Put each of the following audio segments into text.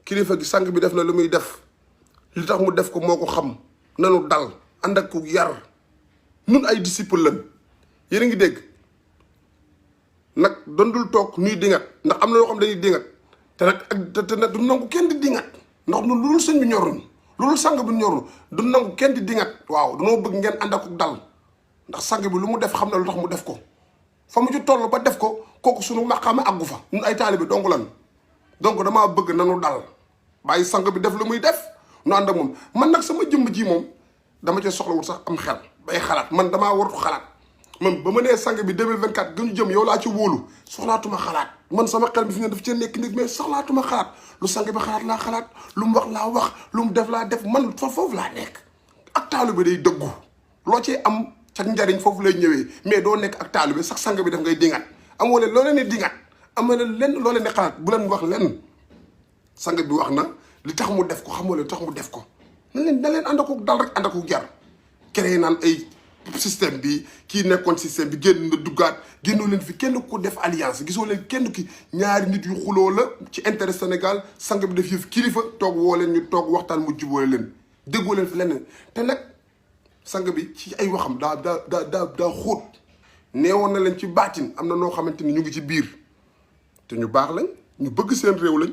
kilifa gi sang bi def na lu muy def li tax mu def ko moo ko xam nanu dal ànd ak ku yar nun ay disciple lan yéen a ngi dégg nag dondul toog nuy dingat ndax am na loo xam dañuy dingat te nag ak te nag du nangu kenn di dingat ndax nun loolu sëñ bi ñoruñ loolu sang bi ñoruñ du nangu kenn di dingat waaw danoo bëgg ngeen ànd ak ku dal ndax sang bi lu mu def xam na lu tax mu def ko fa mu ci toll ba def ko kooku suñu maqaama àggu fa ñun ay taalibe dong lan donc damaa bëgg nanu dal bàyyi sang bi def lu muy def nu ànd ak moom man nag sama jëmm ji moom dama cee soxlawul sax am xel bay xalaat man damaa wartu xalaat man ba ma nee sang bi 2024 gënu jëm yow laa ci wóolu soxlaatuma xalaat man sama xel bi fi nga daf cee nekk nit mais soxlaatuma xalaat lu sang bi xalaat laa xalaat lu mu wax laa wax lu mu def laa def man foofu laa nekk ak taalibe day dëggu loo ci am ca njariñ foofu lay ñëwee mais doo nekk ak taalibe sax sang bi daf ngay dingat amoo leen loo leen di dingat amoo leen lenn loo leen di xalaat bu leen wax lenn sang bi wax na li tax mu def ko xamoo leen tax mu def ko na leen ànd ak dal rek ànd ak jar créé naan ay système bi kii nekkoon système bi génn na duggaat génnoo leen fi kenn ku def alliance gisoo leen kenn ki ñaari nit yu xuloo la ci intérêt Sénégal sang bi def yëf kilifa toog woo leen ñu toog waxtaan mu jubóole leen déggoo leen fi leneen te nag sang bi ci ay waxam daa xóot neewoon na leen ci baatin am na noo xamante ni ñu ngi ci biir te ñu baax lañ ñu bëgg seen réew lañ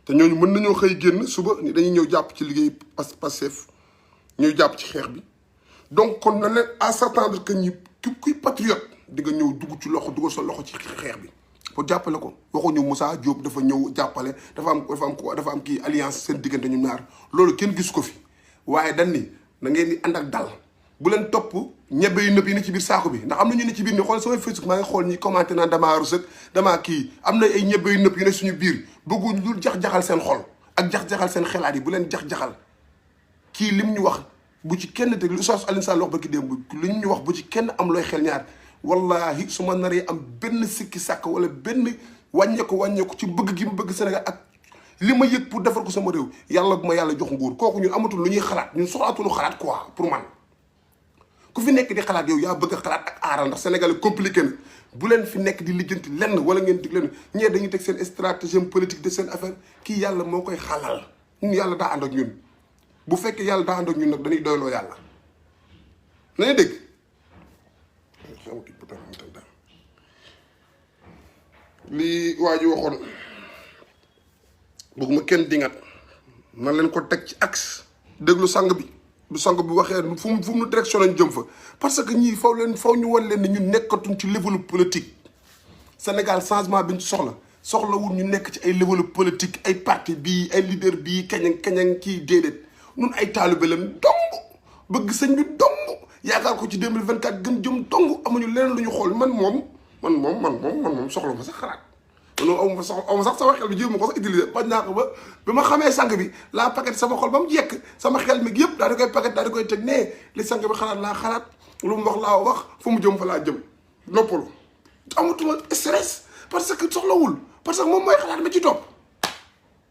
te ñooñu mën nañoo xëy génn suba ni dañuy ñëw jàpp ci liggéey Pastef ñuy jàpp ci xeex bi donc kon na leen à s'attendre que ñi kuy patriote di nga ñëw dugg ci loxo dugal sa loxo ci xeex bi pour jàppale ko waxuñu Moussa Diop dafa ñëw jàppale dafa am kii alliance seen diggante ñu ñaar loolu kenn gis ko fi waaye dañ ni na ngeen di ànd ak dal bu leen topp ñebe yu nëpp yi ne ci biir saako bi ndax am na ñu ne ci biir ni xool samay Facebook maa ngi xool ñi commenté naan damaa rus ak damaa kii am na ay ñebe yu nëpp yu ne suñu biir bëgguñ lu jax-jaxal seen xol ak jax-jaxal seen xelaat yi bu leen jax-jaxal kii lim ñu wax bu ci kenn te lu Oustaz Alioune Sall wax ba ki démb lu ñu wax bu ci kenn am looy xel ñaar wallahi su ma naree am benn sikki sàkk wala benn wàññeeku ci bëgg gi mu bëgg Sénégal ak li ma yëg pour defar ko sama réew yàlla bu ma yàlla jox nguur kooku ñun amatul lu ñuy xalaat ñun soxlaatuñu xalaat quoi pour man ku fi nekk di xalaat yow yaa bëgg a xalaat ak aaral ndax Sénégal compliqué na bu leen fi nekk di lijjanti lenn wala ngeen dig leen ñee dañuy teg seen stratégie politique de seen affaire kii yàlla moo koy xalal ñun yàlla daa ànd ak ñun bu fekkee yàlla daa ànd ak ñun nag dañuy doyloo yàlla nañu dégg lii waa ji waxoon bëgguma kenn dingat na leen ko teg ci axe déglu sang bi bu sang bi waxee fu mu nu direction lañ jëm fa parce que ñii faw ñu wan leen ne ñu nekkatuñ ci level politique Sénégal changement bi ñu soxlawul ñu nekk ci ay level politique ay parti bii ay leader bii kañang kii déedéet nun ay taalibe leen dong bëgg sëñ bi dong yaakaar ko ci 2024 gën jëm dong amuñu leneen lu ñu xool man moom soxla ma sax xalaat non aw ma sax sama xel bi jiw ma ko sax utiliser bañ naa ko ba ma xamee sang bi laa paquet sama xol ba mu jekk sama xel mi yëpp daal di koy paquet daal di koy teg nee li sang bi xalaat laa xalaat lu mu wax laa wax fu mu jëm fa laa jëm noppalu amatuma stress parce que soxlawul parce que moom mooy xalaat ma ci topp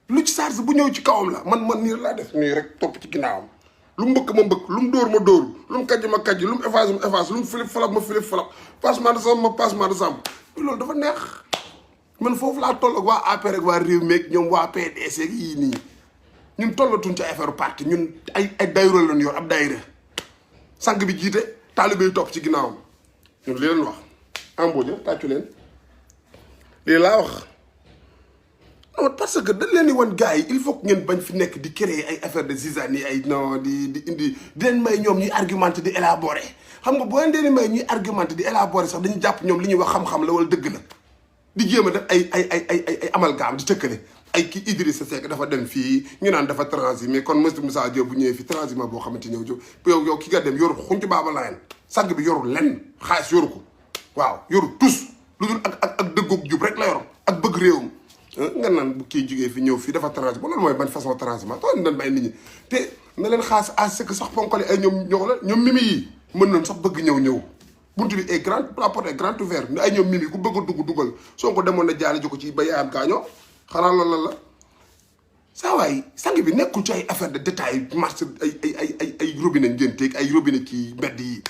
lu ci charge bu ñëw ci kawam la man nii laa def nii rek topp ci ginnaawam lu mu mbëkk ma mbëkk lu mu dóor ma dóor lu mu kajj ma kajj lu mu effacé ma effacé lu mu filip falap ma filip falap passement de samp ma passement de samp loolu dafa neex man foofu laa toll ak waa APR ak waa réew meeg ñoom waa PDS ak yii nii ñun tollatuñ ci affaire parti ñun ay dayra lañ yor ab dayra sang bi jiite taalibe yi topp ci ginnaawam ñun li leen wax embauche tàccu leen lii laa wax non parce que dañ leen di wan gars yi il faut que ngeen bañ fi nekk di créer ay affaire de zizanie ay non di indi di leen may ñoom ñuy argumenté di élaborer xam nga boo leen dee may ñuy argumenté di élaborer sax dañu jàpp ñoom li ñuy wax xam-xam la wala dëgg la di jéem a def ay amalgame di tëkkale ay kii Idrissa Seck dafa dem fii ñu naan dafa transhumé kon monsieur Moussa Diop bu ñëwee fii transhumé boo xamante ñëw jo yow ki nga dem yoru xunti baaba layen sàgg bi yorul lenn xaalis yoru ko waaw yoru tus lu dul ak dëggoog jub rek la yor ak bëgg réewum nga naan bu kii jógee fi ñëw fii dafa transhumé loolu mooy ban façon transhumé tool ñu doon may nit ñi te na leen xaas à ce que sax ponkale ay ñoom ñoo la ñoom mimi yi mën nañ sax bëgg ñëw buntu bi est grande la porte est grande ouverte ne ay ñoom mimi ku bëgg a dugg dugal soo ko demoon na jaale ji ko ci ba yaayam gaañoo xanaa loolu la saa waay sang bi nekkul ci ay affaire de détail marché ay robinet ngénteeg ay robinet kii mbedd yi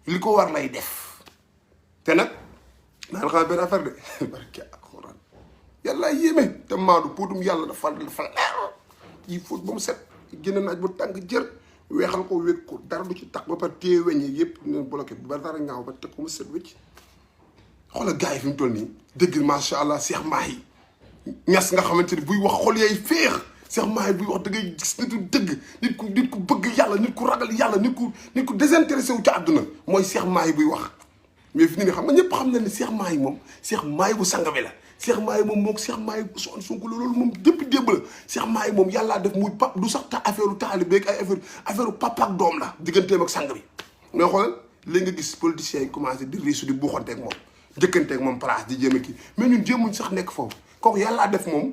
li ko war lay def te nag naan xam benn affaire de barke ak xuraan yàlla yéeme te maadu póotum yàlla dafa leer yi fóot ba mu set génn naaj bu tàng jër weexal ko wéeg ko dara du ci tax ba pare téye weññi yëpp ne bloqué ba dara ñaaw ba teg ko mu set wécc xoolal gars yi fi mu toll nii dëgg macha allah Cheikh Mahi Niass nga xamante ni buy wax xol yay féex Cheikh Mahi buy wax da ngay gis nitu dëgg nit ku bëgg yàlla nit ku ragal yàlla nit ku désintéressé wu ci àdduna mooy Cheikh Mahi buy wax mais fi ni xam nga ñëpp xam na ne Cheikh Mahi moom Cheikh Mahi bu sang bi la Cheikh Mahi moom moog Cheikh Mahi Ousmane Sonko loolu moom depuis démb la Cheikh Mahi moom yàllaa def muy pap du sax ta affaire taalibe ak ay affaire papa ak doom la digganteem ak sang bi mais xoolal léegi nga gis politiciens yi commencé di riisu di buuxanteeg moom jëkkanteeg moom place di jéem a kii mais ñun jéemuñ sax nekk foofu kooku yàllaa def moom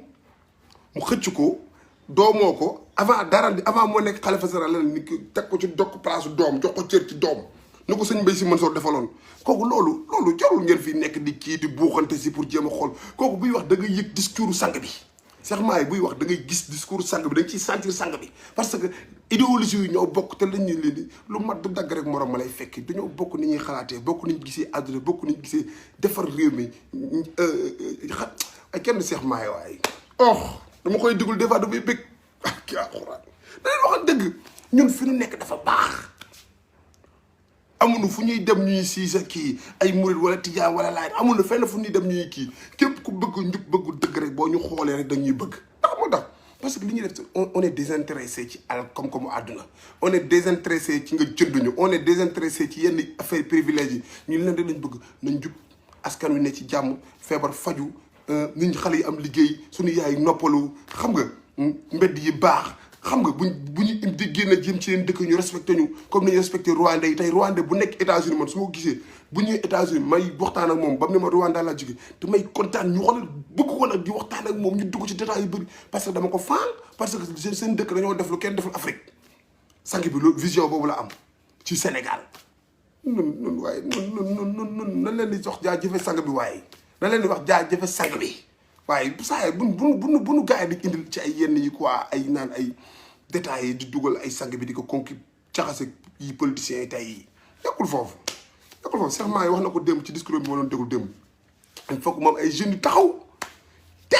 mu xëcc ko doomoo ko avant moo nekk xalifa général la ni teg ko ci dokk place doom jox ko cër ci doom ni ko sëñ Mbaye Sy Mansour defaloon kooku loolu jarul ngeen fi nekk di kii di buuxante si pour jéem a xool kooku buy wax da ngay yëg discours sang bi Cheikh Mahi buy wax da ngay gis discours sang bi da nga ciy sentir sang bi parce que idéologie yi ñoo bokk te lañuy leen di lu mat du dagg rek morom ma lay fekki dañoo bokk ni ñuy xalaatee bokk ni ñu gisee àdduna bokk ni ñu gisee defar réew mi ay kenn Cheikh Mahi waaye dama koy digul des fois damay bëgg kii alxuraan dañuy wax dëgg ñun fi ñu nekk dafa baax amuñu fu ñuy dem ñuy sii sa kii ay murid wala tijaan wala laay amuñu fenn fu ñuy dem ñuy kii képp ku bëgg njub bëggu dëgg rek boo ñu xoolee rek dañuy bëgg ndax moo tax parce que li ñuy def on est désintéressé ci alal comme àdduna on est désintéressé ci nga jënduñu on est désintéressé ci yenn affaire privilège yi ñu leen rek lañ bëgg nañ jub askan wi ne ci jàmm feebar faju nit ñi xale yi am liggéey suñu yaay noppalu xam nga mbedd yi baax xam nga bu ñu di génn jëm ci leen dëkk ñu respecté ñu comme ni ñu respecté Rwanda yi tey Rwanda bu nekk États-Unis man su ma ko gisee bu ñëwee États-Unis may waxtaan ak moom ba mu ne ma Rwanda laa jóge te may kontaan ñu xoolal bëgg ko nag di waxtaan ak moom ñu dugg ci détails yu bëri parce que dama ko faan parce que seen dëkk dañoo def lu kenn deful Afrique sang bi loolu vision boobu la am ci Sénégal nun waaye nun nan leen di jox jaajëfe sang bi waaye nan leen di wax jaajëfe sang bi waaye saa bu gars yi di indil ci ay yenn yi quoi ay naan ay détails yi di dugal ay sang bi di ko conquis caxase yi politiciens yi tey yi nekkul foofu Cheikh Mahi wax na ko démb ci discours bi ma doon déglu démb il faut que moom ay jeunes yu taxaw tem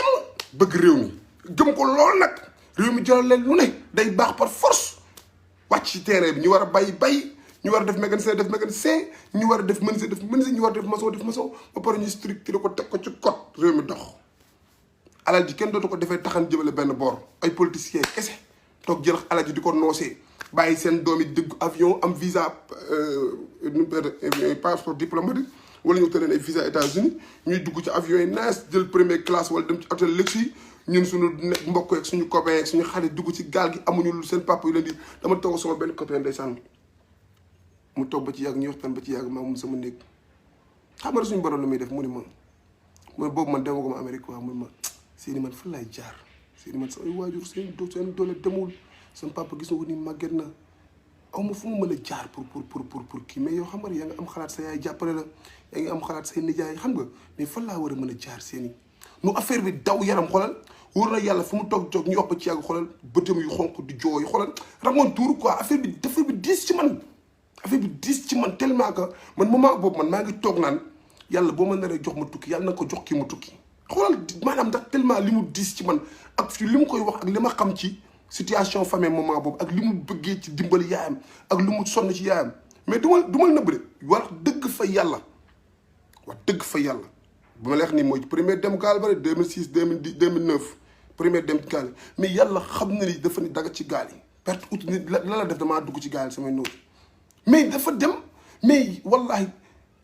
bëgg réew mi gëm ko lool nag réew mi jaral leen lu ne day baax par force wàcc ci terrain bi ñu war a bay ñu war a def mécanicien ñu war a def menuisier ñu war a def maçon ba pare ñu structuré ko teg ko ci code réew mi dox alal ji kenn dootu ko defee taxan jëmale benn boor ay politiciens kese toog jël alal ji di ko noosee bàyyi seen doom yi dégg avion am visa passeport diplomatique wala ñu tëleen ay visa États-Unis ñuy dugg ci avion yi naas jël première classe wala dem ci hôtel luxe yi ñun suñu mbokk yeeg suñu copain yeeg suñu xarit dugg ci gaal gi amuñu lu seen papa yu leen di dama toog sama benn copain ndeysaan mu toog ba ci yàgg ñu waxtaan ba ci yàgg maa mun sama néeg xam nga suñu borom la muy def mu ne ma boobu man demaguma Amérique quoi mu ne ma seeni man fan laay jaar seeni man samay waajur seen doole demul sama papa gis nga ko ni màgget na aw ma fu mu mën a jaar pour kii mais yow xam nga yaa ngi am xalaat sa yaay jàppale la yaa ngi am xalaat say nijaay xam nga mais fan laa war a mën a jaar seeni nu affaire bi daw yaram xoolal wóor na yàlla fu mu toog jóg ñu wax ci yàgg xoolal bëtam yu xonk di jooy xoolal rangoon tuuru quoi affaire bi diis ci man tellement que man moment boobu man maa ngi toog naan yàlla boo ma naree jox ma tukki yàlla na ko jox kii mu tukki xoolal maanaam ndax tellement li mu diis ci man ak li mu koy wax ak li ma xam ci situation famille moment boobu ak li mu bëggee ci dimbali yaayam ak lu mu sonn ci yaayam mais du ma nëbb de wax dëgg fa yàlla bu ma leex nii mooy premier dem gaal ba 2006 2010 2009 premier dem gaal mais yàlla xam na ni dafa ni daga ci gaal yi perte ut ni la def damaa dugg ci gaal yi samay nóotu mais dafa dem mais wallahi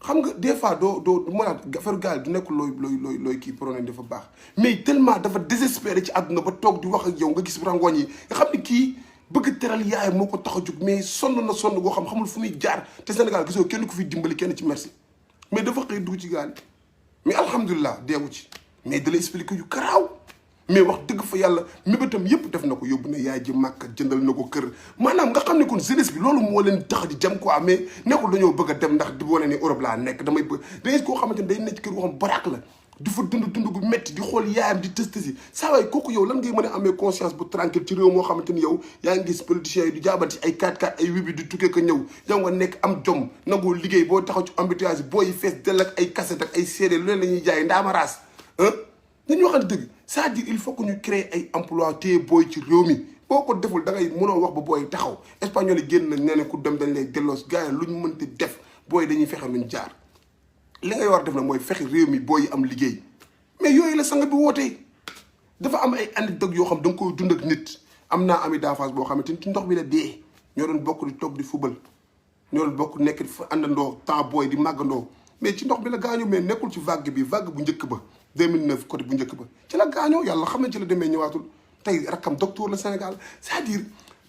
xam nga des fois doo mënaat affaire gaal du nekk looy kii proné dafa baax mais tellement dafa désespéré ci àdduna ba toog di wax ak yow nga gis rangoñ yi nga xam ni kii bëgg teral yaay moo ko tax a jóg mais sonn goo xamul fu muy jaar te Sénégal gisoo kenn ku fi dimbali kenn ci merci mais dafa xëy dugg ci gaal yi mais alhamdulilah deewu ci mais da lay expliqué yu karaaw mais wax dëgg fa yàlla mébétam yëpp def na ko yóbbu na yaay ji màkk jëndal na ko kër maanaam nga xam ne kon jeunesse bi loolu moo leen tax di jëm quoi mais nekkul dañoo bëgg a dem ndax di wane ni Europe laa nekk damay bëgg dangay koo xamante ne day nekk kër goo xam baraak la di fa dund gu métti di xool yaayam di tës saa waay kooku yow lan ngay mën a amee conscience bu tranquille ci réew moo xamante ni yow yaa ngi gis politiciens yi di jaabati ay 4x4 ay wibi di tukkee ko ñëw yow nga nekk am jom nangoo liggéey boo taxaw ci embouteillage booy fees dell ak ay cassette ak ay CD lu leen la ñuy jaay ndaama raas dañu waxante dëgg c'est-à-dire il faut que ñu créer ay emploi téye booy ci réew mi boo ko deful da ngay mënoo wax ba booy taxaw espagnol yi génn nañ nee na ku dem dañ lay delloos gars yi lu ñu mënti def booy dañuy fexe luñ jaar li ngay war a def nag mooy fexe réew mi booy am liggéey mais yooyu la sang bi wootee dafa am ay anecdote yoo xam da nga koy dund ak nit am naa ami d'enfance boo xamante ni ci ndox bi la dee ñoo doon bokk di toog di fubal ñoo doon bokk nekk fa àndandoo temps booy di màggandoo mais ci ndox bi la gaañoo mais nekkul ci vague bu njëkk ba 2009 côté bu njëkk ba ci la gaañoo yàlla xam ne ci la demee ñëwaatul tey rakkam docteur la Sénégal c'est-à-dire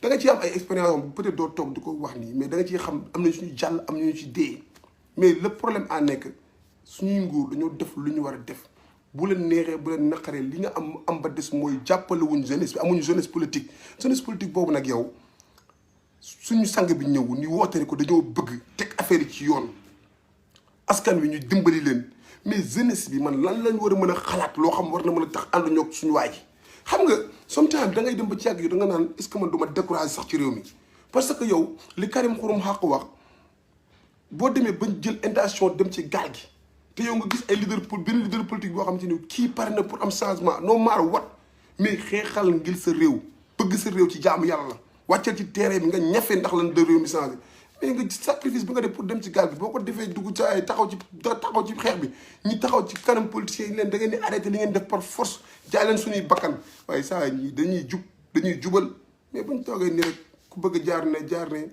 da nga ciy am ay expérience bu peut-être doo toog di ko wax nii mais da nga ciy xam am nañu suñu jàll am nañu ci dee mais le problème en nekk suñuy nguur dañoo def lu ñu war a def bu leen neexee bu leen naqaree li nga am ba des mooy jàppale wuñ jeunesse bi amuñu jeunesse politique boobu nag yow suñu sang bi ñëw ni woote ko dañoo bëgg teg affaire yi ci yoon askan wi ñu dimbali leen mais jeunesse bi man lan lañ war a mën a xalaat loo xam war na mën a tax ànd ñoo suñu waa ji xam nga sometimes da ngay dem ba ci yàgg yow da nga naan est-ce que man du ma découragé sax ci réew mi parce que yow li Karim Xurum Xaq wax boo demee bañ jël intention dem ci gaal gi te yow nga gis ay benn leader politique boo xamante ni kii pare na pour am changement no matter what mais xeexal ngir sa réew bëgg sa réew ci jaamu yàlla la wàccal ci terrain bi nga ñafe ndax lan de réew mi changé mais nga sacrifice bi nga def pour dem ci gaal gi boo ko defee dugg ci ay taxaw ci xeex bi ñi taxaw ci kanam politiciens yi leen da ngeen di arrêté li ngeen def par force jaay leen suñuy bakkan waaye saa ñi dañuy jubal mais buñ toogee nii rek ku bëgg jaar ne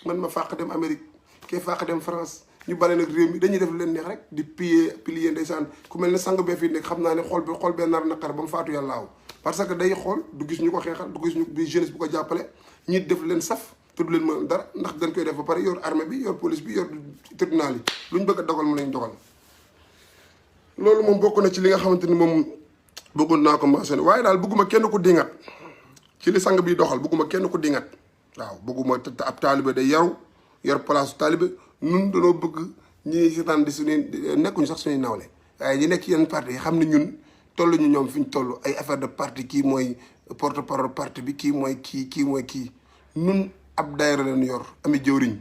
man ma fàq dem Amérique kee fàq dem France ñu bale nag réew mi dañuy def lu leen neex rek di pilier ndeysaan ku mel ne sang bee fii nekk xam naa ne xool bee nar naqar ba mu faatu yàllaaw parce que day xool du gis ñu ko xeexal du gis ñu bi jeunesse bu ko jàppale ñi def leen saf te du leen mën dara ndax dañ koy def ba pare yor armée bi yor police bi yor tribunal yi lu ñu bëgg a dogal mën nañ dogal loolu moom bokk na ci li nga xamante ni moom bëggoon naa ko mentionné waaye daal bëgguma kenn ko dingat ci li sang bi doxal bëgguma kenn ko dingat waaw bëgguma te ab taalibe day yaru yor place taalibe nun dañoo bëgg ñi seetaan di suñu nekkuñu sax suñuy nawle waaye ñi nekk yeneen parti yi xam ne ñun toll ñu ñoom fi ñu toll ay affaire de parti kii mooy porte parole parti bi kii mooy kii nun ab daayira leen yor ami jëwriñ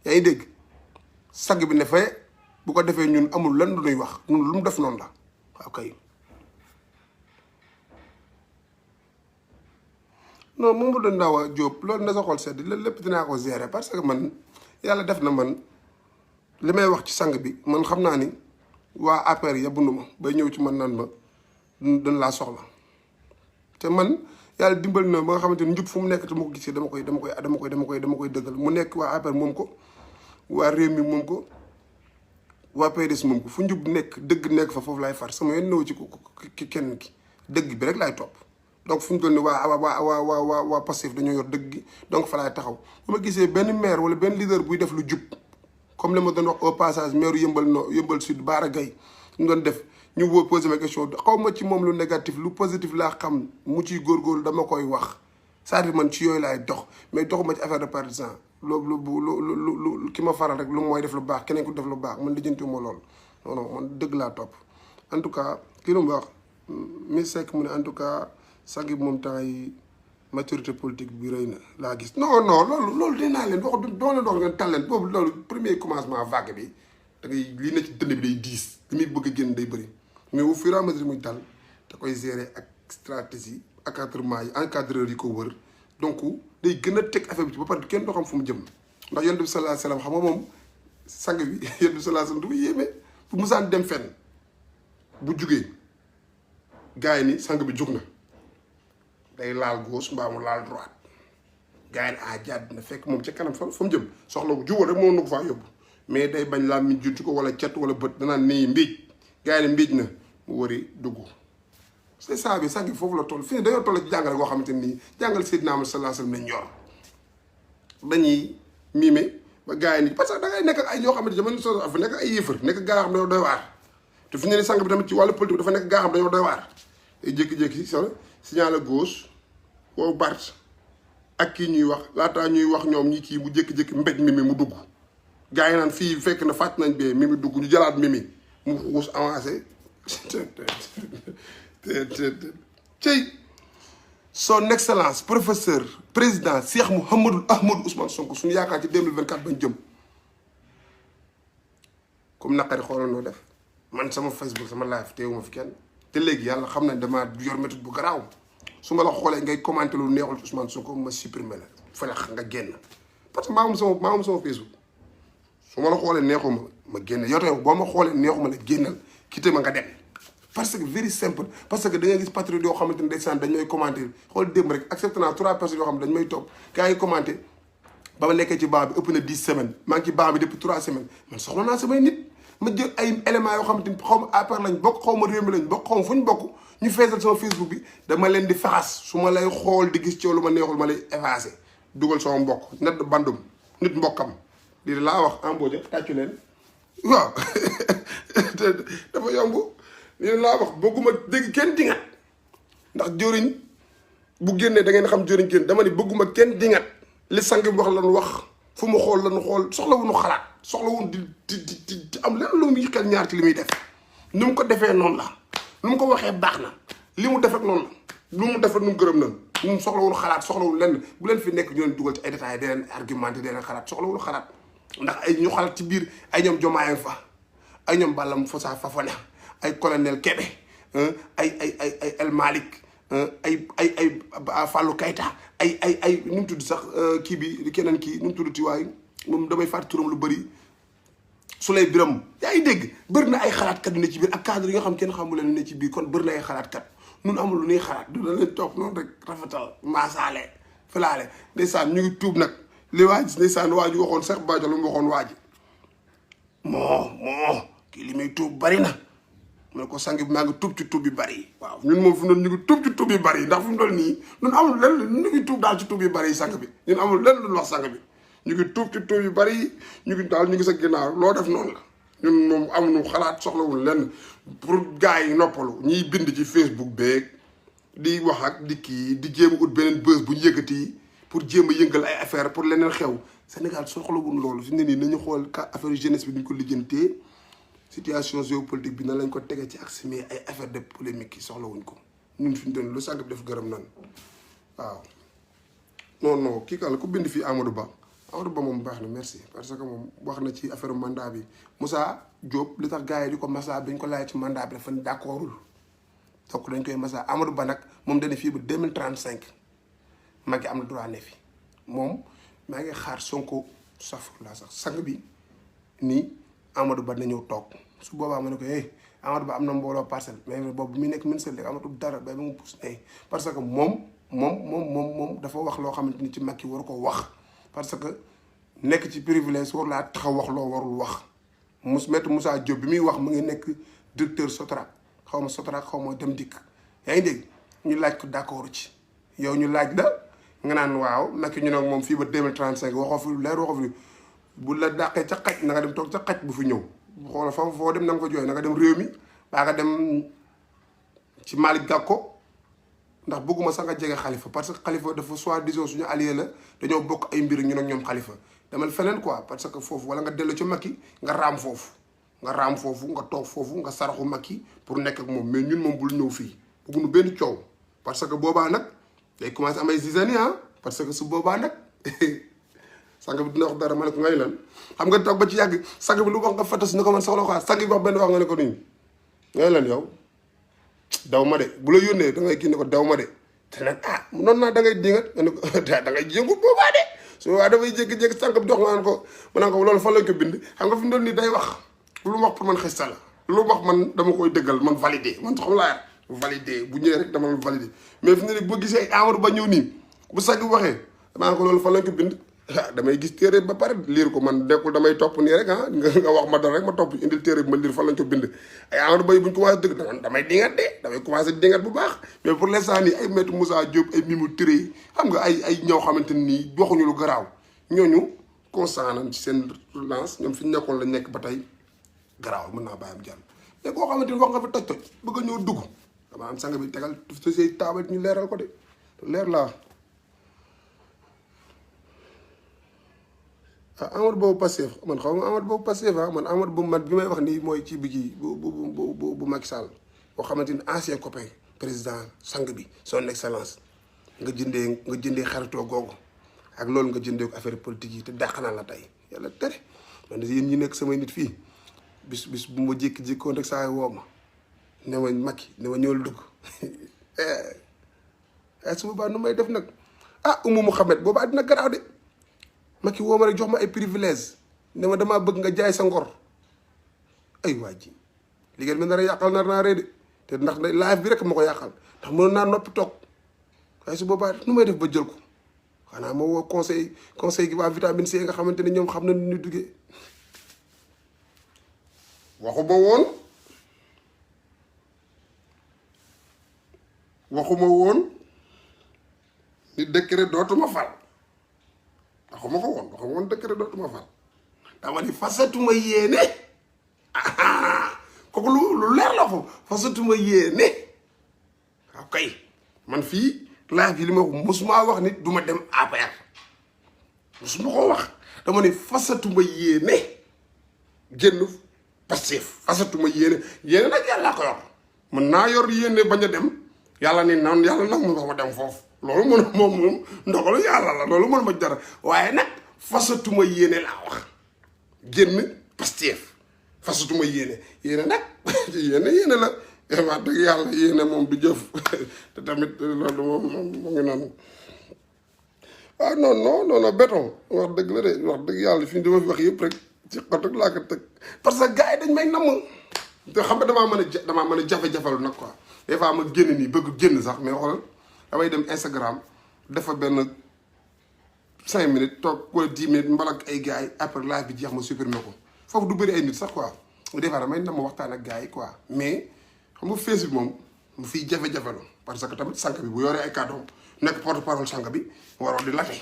yaa ngi dégg sag bi ne fee bu ko defee ñun amul lan lu ñuy wax ñun lu mu def noonu la waaw kay non Mamadou Ndaw Diop loolu na sa xol sedd lépp dinaa ko gérer parce que man yàlla def na man li may wax ci sang bi man xam naa ni waa APR yabunu ma bay ñëw ci man naan ma dañ laa soxla te man yàlla dimbal na ba nga xamante ni njub fu mu nekk te ma ko gisee dama koy dëggal mu nekk waa APR moom ko waa réew mi moom ko waa PDS moom ko fu njub nekk dëgg nekk fa foofu laay far sama yoon ñëw ci kenn ki dëgg bi rek laay topp donc fu mu toll nii waa Pastef dañoo yor dëgg gi donc fa laay taxaw bu ma gisee benn maire wala benn leader buy def lu jub comme li ma doon wax au passage maire yëmbal sud Baara Gaye ñu doon def ñu woo posé ma question xaw ma ci moom lu négatif lu positif laa xam mu ciy góorgóorlu dama koy wax c'est-à-dire man ci yooyu laay dox mais doxuma ci affaire de partisan lu ki ma faral rek lu mooy def lu baax keneen ku def lu baax man lijjantiwuma lool non man dëgg laa topp en tout cas kii lu mu wax mi Seck mu ne en tout cas sangi moom temps yi maturité politique bi rëy na laa gis non loolu dinaa leen wax doo leen wax ngeen tal leen boobu loolu premier commencement vague bi da ngay lii na ci dënn bi day diis li muy bëgg a génn day bëri mais au fur et à mesure muy dal da koy gérer ak stratégie encadrement yi encadreur yi ko wër donc day gën a teg affaire bi ci ba pare kenn doo xam fu mu jëm ndax yonent bi sallallahu alayhi wasallam xam nga moom sang bi yonent bi sallallahu alayhi wasallam du yéeme bu musaan dem fenn bu jugee gars yi ni sang bi jug na day laal gauche mbaa mu laal droite gars yi jàdd na fekk moom ca kanam fa mu jëm soxla ko jubal rek moom na ko faa yóbbu mais day bañ laa mi junti ko wala cat wala bët danaan nii mbiij gars yi ne mbiij na mu wari dugg c'est ça bi sax foofu la toll fii dañoo toll ci jàngale goo xamante nii jàngal Seydina Muhammad sallallahu alayhi wasallam lañ yor dañuy miime ba gars yi ni parce que da ngay nekk ak ay ñoo xamante jamono so fa nekk ay yéefar nekk gaa xam dañoo doy waar te fi ñu ne sang bi tamit ci wàllu politique dafa nekk gaa xam dañoo doy waar day jékki-jékki signal à gauche woo Bart ak kii ñuy wax laataa ñuy wax ñoom ñi kii mu jékki-jékki mbéj mimi mu dugg gars yi naan fii fekk na fàtt nañ bee mimi dugg ñu jëlaat mimi mu xuus avancé cey son excellence professeur président Cheikh Mouhamadou Ahmadou Ousmane Sonko suñu yaakaar ci 2024 bañ jëm comme naqari xoolal noo def man sama Facebook sama live teewuma fi kenn te léegi yàlla xam nañ damaa yor méthode bu garaaw su ma la xoolee ngay commenté lu neexul Ousmane Sonko ma supprimer la falax nga génn parce que maa moom sama Facebook su ma la xoolee neexuma ma génn yow tamit boo ma xoolee neexuma la génnal quitté ma nga dem parce que very simple parce que da ngay gis patriote yoo xamante ne ndeysaan dañ may commenté xool démb rek accepté naa 3 personnes yoo xam ne dañ may topp kaa ngi commenté ba ma nekkee ci baa bi ëpp na 10 semaines maa ngi ci baa bi depuis 3 semaines man soxla naa samay nit ma jël ay éléments yoo xamante ni xaw ma APR lañ bokk xaw ma réew mi lañ bokk xaw ma fu ñu bokk ñu feesal sama Facebook bi dama leen di faxas su ma lay xool di gis ci lu ma neexul ma lay effacé dugal sama mbokk net bandum nit mbokkam lii laa wax embauché tàccu leen waaw dafa yomb lii laa wax bëgguma dégg kenn dingat ndax jëriñ bu génnee da ngeen xam jëriñ génn dama ni bëgguma kenn dingat li sang bi wax lañu wax fu mu xool lañu xool soxla wuñu xalaat soxla wuñu di am lenn lu muy xel ñaar ci li muy def ni mu ko defee noonu la nu mu ko waxee baax na li mu def ak noonu la lu mu def ak nu mu gërëm nañ ñun soxlawul xalaat soxlawul lenn bu leen fi nekk ñu leen dugal ci ay détails di leen argumenté di leen xalaat soxlawul xalaat ndax ay ñu xalaat ci biir ay ñoom Diomaye fa ay ñoom Balla Fossa Fafana ay colonel Kébé ay El Malick ay Fallou Keita ay nu mu tudd sax kii bi keneen kii nu mu tudd ti waay moom damay fàtte turam lu bëri Souley Biram yaa ngi dégg bëri na ay xalaatkat yu ne ci biir ak cadre yi nga xam kenn xamu leen ne ci biir kon bëri na ay xalaatkat nun amul lu ñuy xalaat du da leen toog noonu rek rafetal maasaale filaale ndeysaan ñu ngi tuub nag li waa ji ndeysaan waa ji waxoon Cheikh Badio lu mu waxoon waa ji moo kii li muy tuub bari na mu ne ko sang bi maa ngi tuub ci tuub bi bari waaw ñun moom fu mu doon ñu ngi tuub ci tuub yi bari ndax fu mu doon nii ñun amul lenn ñu ngi tuub daal ci tuub yi bari sang bi ñun amul lenn lu wax sang bi ñu ngi tuub ci tuub yu bari ñu ngi daal ñu ngi sa ginnaaw loo def noonu la ñun moom amuñu xalaat soxlawul lenn pour gars yi noppalu ñiy bind ci Facebook beeg di wax ak di kii di jéem a ut beneen bës bu ñu yëkkati pour jéem a yëngal ay affaire pour leneen xew Sénégal soxlawul loolu fi mu ne nii nañu xool ka affaire jeunesse bi duñ ko lijjantee situation géopolitique bi nan lañ ko tege ci ak mais ay affaire de polémique yi soxlawuñ ko ñun fi ñu doon lu sànq def gërëm nan waaw non kii kàlla ku bind fii Amadou Ba moom baax na merci parce que moom wax na ci affaire mandat bi Moussa Diop li tax gars yi di ko masa bi ñu ko laaj ci mandat bi dafa d'accordul donc dañ koy masa Amadou Ba nag moom dana fii ba 2035 Macky am na droit ne fi moom maa ngi xaar Sonko safurla sax sang bi nii Amadou Ba na ñëw toog su boobaa ma ne ko Amadou Ba am na mbooloo parcelle mais boobu bu muy nekk ministre léegi amatul dara ba mu pousse parce que moom dafa wax loo xamante ni ci Macky war ko wax parce que nekk ci privilège war laa taxaw wax loo warul wax Maître Moussa Diop bi muy wax mu ngi nekk directeur Sotrac xaw ma dem dikk yaa ngi dégg ñu laaj ko d'accord ci yow ñu laaj la nga naan waaw Macky ñu ne moom fii ba 2035 waxoo fi leer waxoo fi bu la dàqee ca xaj na nga dem toog ca xaj bu fi ñëw xoolal foo dem na nga ko jooy na nga dem réew mi baa nga dem ci Malick Gakou ndax bëgguma sax nga jege Khalifa parce que Khalifa dafa soi-disant suñu allié la dañoo bokk ay mbir ñun ak ñoom Khalifa demal feneen quoi parce que foofu wala nga dellu ci Macky nga raam foofu nga toog foofu nga saraxu Macky pour nekk ak moom mais ñun moom bul ñëw fii bëgguñu benn coow parce que boobaa nag day commencé am ay zizanie parce que su boobaa nag sang bi dina wax dara ma ne ko ngay lan xam nga toog ba ci yàgg sang bi lu wax nga fatas ni ko man soxla quoi sang bi wax benn wax nga ne ko nii ngay lan yow daw ma de bu la yónnee da ngay kii ne ko daw ma de te nag noonu naa da ngay dingat nga ne ko da ngay yëngu boobaa de su boobaa dafay jékki-jékki sang bi dox nga naan ko ma naan ko loolu fan lañ ko bind xam nga fi mu doon nii day wax lu mu wax pour man xista la lu mu wax man dama koy dëggal man validé man xam laa validé bu ñëwee rek dama la validé mais fi mu ne nii boo gisee Amadou Ba ñëw nii bu sang bi waxee dama naan ko loolu fan lañ ko bind damay gis téere ba pare liir ko man nekkul damay topp nii rek nga wax ma dara rek ma topp indil téere bi ma liir fan lañ ko bind ay Amadou Ba yi buñ commencé dëgg da damay dingat de damay commencé dingat bu baax mais pour l'instant nii ay Maître Moussa Diop ay Mimi Touré xam nga ay ñoo xamante nii waxuñu lu garaaw ñooñu constant nañ ci seen relance ñoom fi ñu nekkoon la nekk ba tey garaaw mën naa bàyyam jàll mais koo xamante ni wax nga fi toj bëgg a ñëw dugg dama am sang bi tegal société taabal ñu leeral ko de leer laa Amadou boobu Pastef man xaw ma Amadou boobu Pastef man Amadou bu man bi may wax nii mooy ci bi bu Macky Sall boo xamante ni ancien copain président sang bi son excellence nga jëndee xaritoo googu ak loolu nga jëndee ko affaire politique yi te dàq naa la tey yàlla tere man yéen ñi nekk samay nit fii bis bu ma jékki-jékkoon rek saa woo ma ne ma Macky ne ma ñëwal dugg su boobaa nu may def nag Oumou Mouhamed boobaa dina garaaw de Macky woo ma rek jox ma ay privilège ne ma damaa bëgg nga jaay sa ngor ay waa ji liggéey bi nar a yàqal nar naa ree de te ndax live bi rek ma ko yàqal ndax mënoon naa noppi toog waaye su boobaa nu may def ba jël ko xanaa ma woo conseil gi waa vitamine C nga xamante ne ñoom xam na nu ñu duggee waxuma woon ni décret dootuma fal waxuma woon décret dootuma fal dama ni fasatuma yéene kooku lu leer la ko fasatuma yéene waaw kay man fii live bi li ma wax musuma wax nit duma dem APR musuma ko wax dama ni fasatuma yéene génn Pastef fasatuma yéene nag yàlla ko yor mën naa yor yéene bañ a dem yàlla ni noonu yàlla nag mu ma dem foofu loolu mën moom ndogalu yàlla la loolu mën ma dara waaye nag fasatuma yéene laa wax génn Pastef fasatuma yéene nag yéene la wax dëgg yàlla yéene moom du jëf te tamit loolu moom mu ngi noonu non béton wax dëgg la de wax dëgg yàlla fi dama fi wax yëpp rek ci xot rek laa ko tëg parce que gars yi dañ may namm te xam nga damaa mën a jafe-jafelu nag quoi des fois ma génn nii bëgg génn sax mais xoolal damay dem Instagram dafa benn 5 minutes toog wala 10 minutes mbalak ay gars yi après live bi jeex ma supprimer ko foofu du bëri ay nit sax quoi des fois damay nam ma waxtaan ak gars yi quoi mais xam nga Facebook moom mu fiy jafe-jafelu parce que tamit sànq bi bu yoree ay kàddoom nekk porte parole sànq bi waroo di late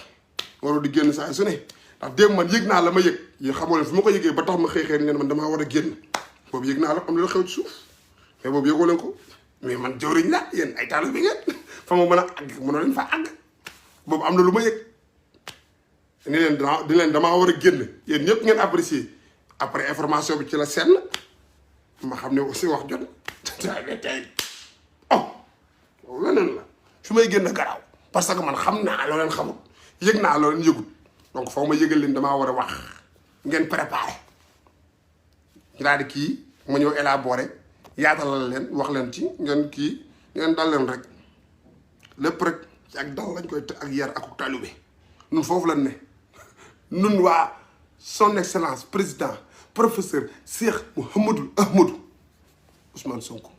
waroo di génn saa su ne ndax démb man yëg naa la ma yëg yéen xamoo leen fu ma ko yëgee ba tax ma xëy leen man damaa war a génn boobu yëg naa la am na lu xew ci suuf mais boobu yëgoo leen ko mais man jawriñ la yéen ay taal bi ngeen fa ma mën a àgg mënoo leen fa àgg boobu am na lu ma yëg di leen damaa war a génn yéen ñëpp ngeen apprécier après information bi ci la senn ma xam ne aussi wax jot tey leneen la su may génn garaaw parce que man xam naa loo leen xamul yëg naa loo leen yëgut donc foo ma yëgal leen damaa war a wax ngeen préparé ñu daal di kii ma ñëw élaboré yaatalal leen wax leen ci ngeen dal leen rek lépp rek ci ak dal lañ koy ak yar ak talibé nun foofu lañ ne nun waa son excellence président professeur Cheikh Mouhamadou Ahmadou Ousmane Sonko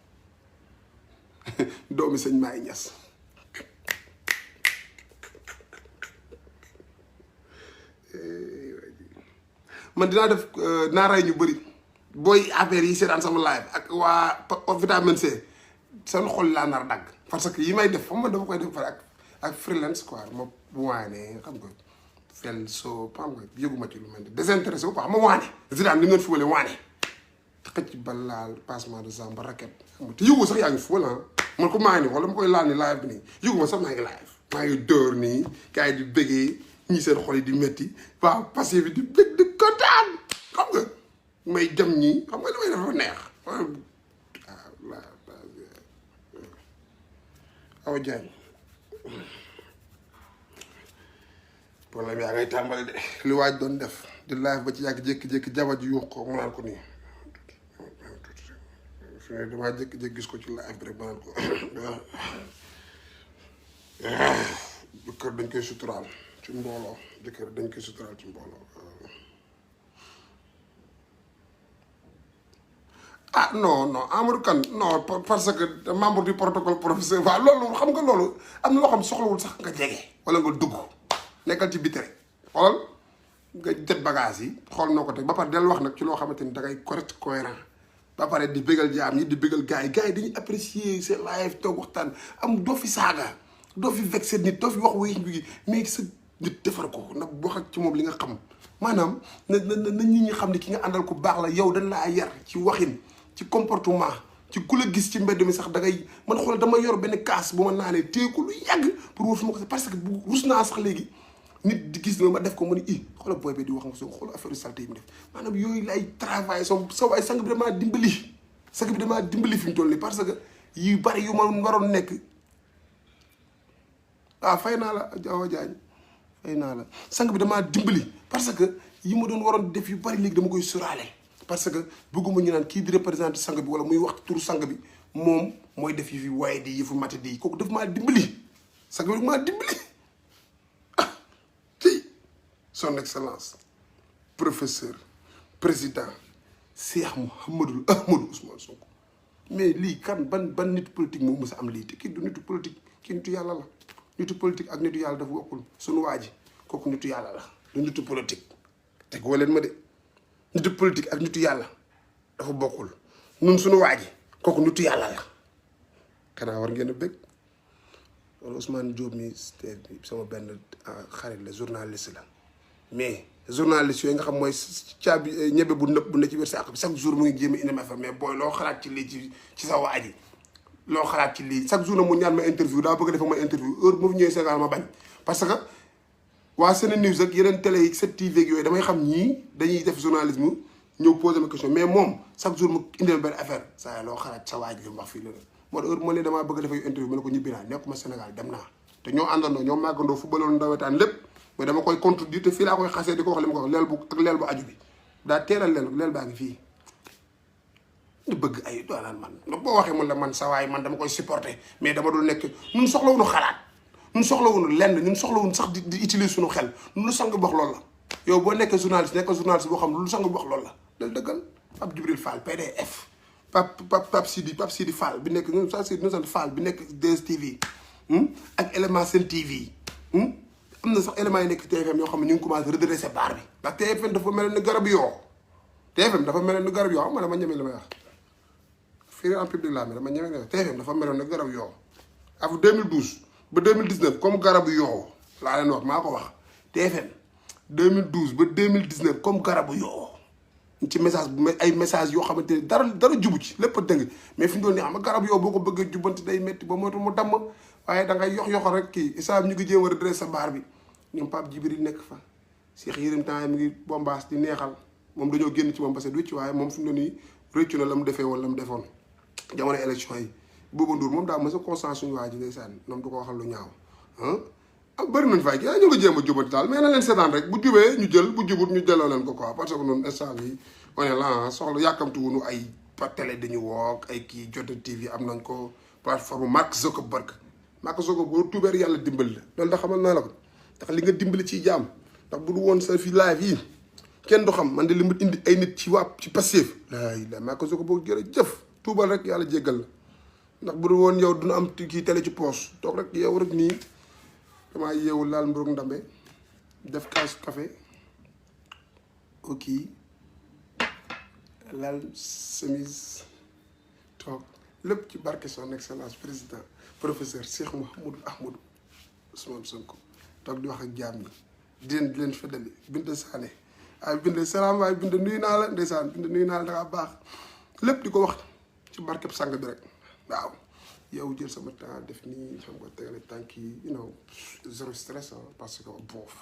doomi sëñ Maay Ñas man dinaa def naa rey ñu bëri booy affaire yi seetaan sama live ak waa vitamine C seen xol laa nar dagg parce que yi may def xam nga dafa koy def pare ak freelance quoi ma waane xam nga fel soo xam nga yëguma ci lu mel ni désintéressé wu quoi xam nga waane Zidane li mu doon fubale waane xëcc ba laal passement de jambe raquette xam nga te yëgoo sax yaa ngi fubal man ko maa ngi nii wala ma koy laal ni live bi nii yëguma sax maa ngi live maa ngi dóor nii gars yi di bëggee ñii seen xol yi di metti waaw passé bi di bëgg di kontaan xam nga may dem ñii xam nga li may dafa neex Awa Diagne problème yaa ngay tàmbali de li waaj doon def di live ba ci yàgg jékki-jékki jabar ji yuux ko mu naan ko nii fi ne damaa jékki-jékki gis ko ci live bi rek ma naan ko jëkkër dañ koy suturaal ci mbooloo jëkkër dañ koy suturaal ci mbooloo non Amadou Kane non parce que membre du protocole professeur waaw loolu xam nga loolu am na loo xam soxlawul sax nga jege wala nga dugg nekkal ci biti rek xoolal nga jët bagage yi xool noo ko teg ba pare del wax nag ci loo xamante ni dangay correct cohérent ba pare di bégal jaam yi di bégal gars yi dañuy apprécier seen live toog waxtaan am doo fi saaga doo fi vexé nit doo fi wax wuy bi mais sa nit defar ko nag wax ak ci moom li nga xam maanaam na nit ñi xam ne ki nga àndal ku baax la yow dañ laa yar ci waxin ci comportement ci ku la gis ci mbedd mi sax da ngay man xoolal dama yor benn kaas bu ma naanee téye ko lu yàgg pour wóor fu ma ko parce que bu rus naa sax léegi nit di gis na ma def ko mu ne xoolal booy bi di wax nga soo xoolal affaire salté yi mu def maanaam yooyu lay travail sa waay sang bi damaa dimbali fi mu toll nii parce que yu bari yu ma waroon nekk fay naa la Awa Diagne fay naa la sang bi damaa dimbali parce que yi ma doon waroon def yu bari léegi dama koy sóoraale parce que bëgguma ñu naan kii di représenté sang bi wala muy wax turu sang bi moom mooy def yi fi waaye di yëfu mati di kooku daf maa dimbali sax bi maa dimbali ah tey son excellence professeur président Cheikh Mouhamadou Ahmadou Ousmane Sonko mais lii kan ban nit politique moo mës a am lii te kii du nitu politique kii nitu yàlla la nitu politique ak nitu yàlla dafa bokkul sunu waa ji kooku nitu yàlla la du nitu politique te ko leen ma de nitu politique ak nitu yàlla dafa bokkul nun sunu waa ji kooku nitu yàlla la xanaa war ngeen a bëgg wala Ousmane Diop mi sama benn xarit la journaliste la mais journaliste yooyu nga xam mooy caabi ñebe bu nëpp bu ne ci biir saako bi chaque jour mu ngi jéem a indi ma fa mais booy loo xalaat ci lii ci sa waa ji loo xalaat ci lii chaque jour na mu ñaan ma interview daa bëgg defa ma interview heure bu ma fi ñëwee Sénégal ma bañ parce que waa SeneNews ak yeneen télé yi 7TV yooyu damay xam ñii dañuy def journalisme ñëw poser ma question mais moom chaque jour mu indi ma benn affaire saa loo xalaat sa waa ji li mu wax fii la moo tax heure moo ne damaa bëgg defa interview ma ne ko ñibbi naa nekkuma Sénégal dem naa te ñoo àndandoo ñoo màggandoo footballoon ndawetaan lépp mais dama koy contredire te fii laa koy xasee di ko wax li ma ko wax leel bu ak leel bu aju bi daa teelal leel baa ngi fii ñu bëgg ay doonaan man boo waxee mun la man sa waay man dama koy supporter mais dama dul nekk ñun soxlawuñu xalaat ñun soxlawuñu lenn ñun soxlawuñu sax di utiliser suñu xel lu sang bi wax loolu la yow boo nekkee journaliste boo xam lu sang bi wax loolu la dal dëggal Pape Djibril Fall PDF Pape Sidi Fall bi nekk ñun sant Fall bi nekk 2STV ak élément Sen TV am na sax éléments yi nekk TFM yoo xam ne ñu ngi commencé redresser barre bi ndax TFM dafa mel ni garab yoo TFM dafa mel ni garab yoo xam nga dama ñeme li may wax fii en public laa dama ñeme li may wax TFM dafa meloon ni garab yoo af 2012 ba 2019 comme garabu yoo laa leen wax maa ko wax TFM 2012 ba 2019 comme garabu yoo ci message bu ay message yoo xamante ne dara jubu ci lépp a dëng mais fi ñu doon nii xam nga garab yoo boo ko bëggee jubbanti day métti ba moytu mu damm waaye da ngay yox rek kii isaab ñu ngi jéem a redresser sa baar bi ñoom Pape Djibril nekk fa Cheikh Yérim temps mi ngi bombaas di neexal moom dañoo génn ci moom parce que du ci waaye moom fi mu ne nii rëccu na la mu defee woon la mu defoon jamono élection yi Bouba Ndour moom daa mos a conscience suñu waa ji ndeysaan ñoom du ko waxal lu ñaaw ah bëri nañ fay ñu ngi jéem a jubati daal mais na leen seetaan rek bu jubee ñu jël bu jubut ñu delloo leen ko quoi parce que noonu instant yi on est là soxla yàkkamtu wuñu ay télé dañu woog ay kii Jota TV am nañ ko plateforme Mark Zuckerberg boo tuubeer yàlla dimbali la loolu da xamal naa la ko ndax li nga dimbali ciy jaam ndax bu du woon sa fi live yi kenn du xam man de li mu indi ay nit ci ci Pastef la Mark Zuckerberg jërëjëf tuubal rek yàlla jéggal la ndax bu du woon yow duna am kii télé ci poche toog rek yow rek nii damaa yeewu laal mbirum ndambe def kaasu café ok laal chemise toog lépp ci barke son excellence président professeur Cheikh Mouhamadou Ahmadou Ousmane Sonko toog di wax ak jaam ñi di leen feddali Binta Sané ay Binta salaam waaye Binta nuyu naa la ndeysaan Binta nuyu naa la dangaa baax lépp di ko wax ci barkeb sang bi rek waaw yow jël sama temps def nii xam nga tegale tànk yi zéro stress parce que boof